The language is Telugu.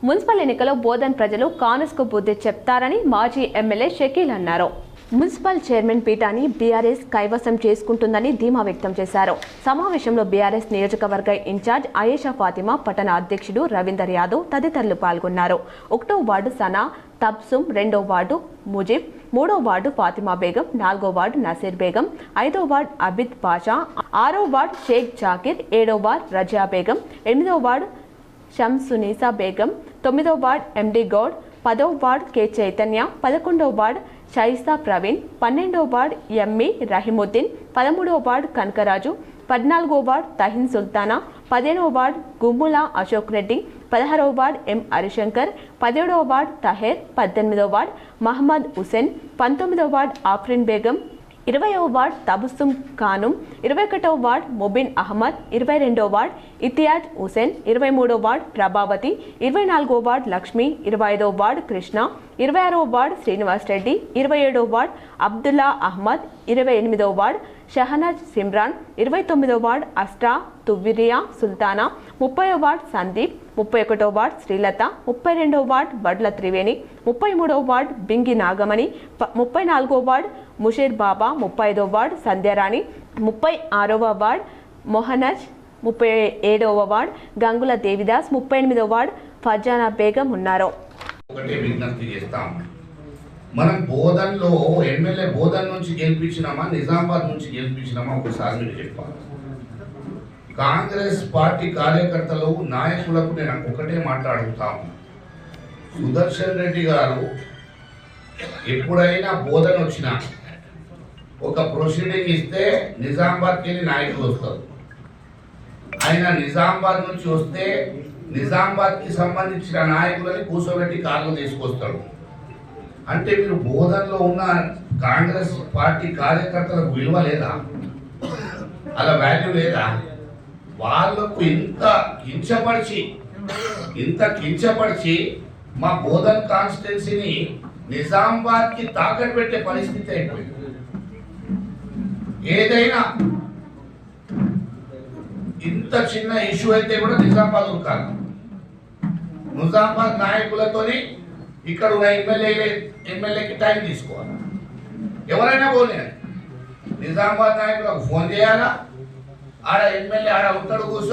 మున్సిపల్ ఎన్నికల్లో బోధన్ ప్రజలు కాంగ్రెస్కు బుద్ధి చెప్తారని మాజీ ఎమ్మెల్యే షకీల్ అన్నారు. మున్సిపల్ చైర్మన్ పీఠాన్ని బీఆర్ఎస్ కైవసం చేసుకుంటుందని ధీమా వ్యక్తం చేశారు. సమావేశంలో బీఆర్ఎస్ నియోజకవర్గ ఇన్ఛార్జ్ ఆయేషా ఫాతిమా, పట్టణ అధ్యక్షుడు రవీందర్ యాదవ్ తదితరులు పాల్గొన్నారు. 1వ వార్డు సనా తబ్సుమ్, 2వ వార్డు ముజీబ్, 3వ వార్డు ఫాతిమా బేగం, 4వ వార్డు నసీర్ బేగం, 5వ వార్డు అబిద్ పాషా, 6వ వార్డు షేక్ జాకిర్, 7వ వార్డు రజియా బేగం, 8వ వార్డు షంసునీసా బేగం, 9వ వార్డు ఎండి గౌడ్, 10వ వార్డు కె చైతన్య, 11వ వార్డు షైస్తా ప్రవీణ్, 12వ వార్డు ఎంఈ రహీముద్దీన్, 13వ వార్డు కనకరాజు, 14వ వార్డు తహిన్ సుల్తానా, 15వ వార్డు గుమ్ముల అశోక్ రెడ్డి, 16వ వార్డు ఎం హరిశంకర్, 17వ వార్డు తహేర్, 18వ వార్డు మహమ్మద్ హుసేన్, 19వ వార్డు ఆఫ్రిన్ బేగం, 20వ వార్డు తబస్సుమ్ ఖానుం, 21వ వార్డు ముబిన్ అహ్మద్, 22వ వార్డు ఇతియాజ్ హుసేన్, 23వ వార్డు ప్రభావతి, 24వ వార్డు లక్ష్మి, 25వ వార్డు కృష్ణ, 26వ వార్డు శ్రీనివాస్ రెడ్డి, 27వ వార్డు అబ్దుల్లా అహ్మద్, 28వ వార్డు షహనాజ్ సిమ్రాన్, 29వ వార్డు అస్ట్రా తువ్విరియా సుల్తానా, 30వ వార్డు సందీప్, 31వ వార్డు శ్రీలత, 32వ వార్డు వడ్ల త్రివేణి, 33వ వార్డు బింగి నాగమణి, 34వ వార్డు ముషీర్ బాబా, 35వ వార్డు సంధ్యారాణి, 36వ వార్డు మొహనజ్, 37వ వార్డు గంగుల దేవిదాస్, 38వ వార్డు ఫర్జానా బేగం ఉన్నారు. ఒకటే విజ్ఞప్తి చేస్తాం, మనం బోధన్లో ఎమ్మెల్యే బోధన్ నుంచి గెలిపించినామా నిజామాబాద్ నుంచి గెలిపించినామా ఒకసారి మీరు చెప్పాలి. కాంగ్రెస్ పార్టీ కార్యకర్తలు నాయకులకు నేను ఒకటే మాట్లాడుతాము, సుదర్శన్ రెడ్డి గారు ఎప్పుడైనా బోధన వచ్చినా ఒక ప్రొసీడింగ్ ఇస్తే నిజామాబాద్కి వెళ్ళి నాయకులు వస్తారు. ఆయన నిజామాబాద్ నుంచి వస్తే నిజామాబాద్కి సంబంధించిన నాయకులని కూర్చోబెట్టి కార్లు తీసుకొస్తాడు. అంటే మీరు బోధనలో ఉన్న కాంగ్రెస్ పార్టీ కార్యకర్తలకు విలువ లేదా? అలా వాల్యూ లేదా? వాళ్ళకు ఇంత కించపరిచి మా బోధన్ కాన్స్టిట్యున్సీని నిజామాబాద్కి తాకట్టు పెట్టే పరిస్థితి అయిపోయింది. ఏదైనా ఇంత చిన్న ఇష్యూ అయితే కూడా నిజామాబాద్ ఉరకాలి. నిజామాబాద్ నాయకులతోని ఇక్కడ ఉన్న ఎమ్మెల్యేకి టైం తీసుకోవాలి. ఎవరైనా పోనీ నిజామాబాద్ నాయకులకు ఫోన్ చేయాలా, ఆడ ఎమ్మెల్యే ఆడ ఉంటాడు కూర్చో